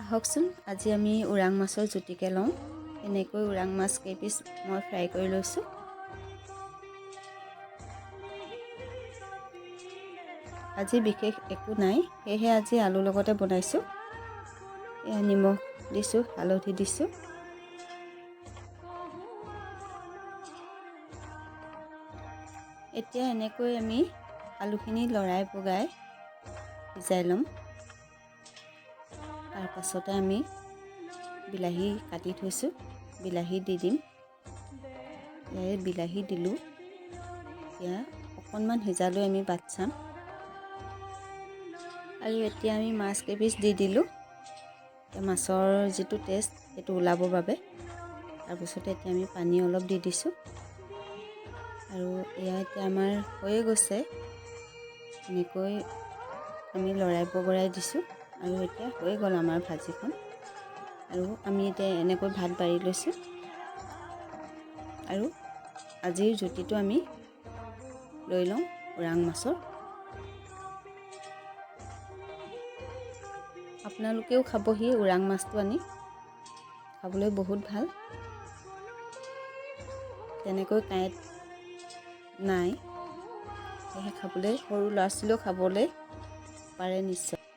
আহকচোন আজি আমি উৰাং মাছৰ জুতিকে লওঁ। এনেকৈ উৰাং মাছ কেইপিচ মই ফ্ৰাই কৰি লৈছোঁ। আজি বিশেষ একো নাই, সেয়েহে আজি আলুৰ লগতে বনাইছোঁ। এয়া নিমখ দিছোঁ, হালধি দিছোঁ। এতিয়া এনেকৈ আমি আলুখিনি লৰাই বগাই সিজাই ল'ম। তাৰ পাছতে আমি বিলাহী কাটি থৈছোঁ, বিলাহী দি দিম। বিলাহী দিলোঁ। এতিয়া অকণমান সিজালৈ আমি বাট চাম। আৰু এতিয়া আমি মাছ কেইপিচ দি দিলোঁ। মাছৰ যিটো টেষ্ট সেইটো ওলাবৰ বাবে। তাৰপিছতে এতিয়া আমি পানী অলপ দি দিছোঁ। আৰু এয়া এতিয়া আমাৰ হৈয়ে গৈছে। এনেকৈ আমি লৰাই বগৰাই দিছোঁ। আৰু এতিয়া হৈ গ'ল আমাৰ ভাজিখন। আৰু আমি এতিয়া এনেকৈ ভাত বাঢ়ি লৈছোঁ। আৰু আজিৰ জুতিটো আমি লৈ লওঁ উৰাং মাছৰ। আপোনালোকেও খাবহি উৰাং মাছটো আনি, খাবলৈ বহুত ভাল। তেনেকৈ কাঁইট নাই, সেয়েহে খাবলৈ সৰু ল'ৰা ছোৱালীয়েও খাবলৈ পাৰে নিশ্চয়।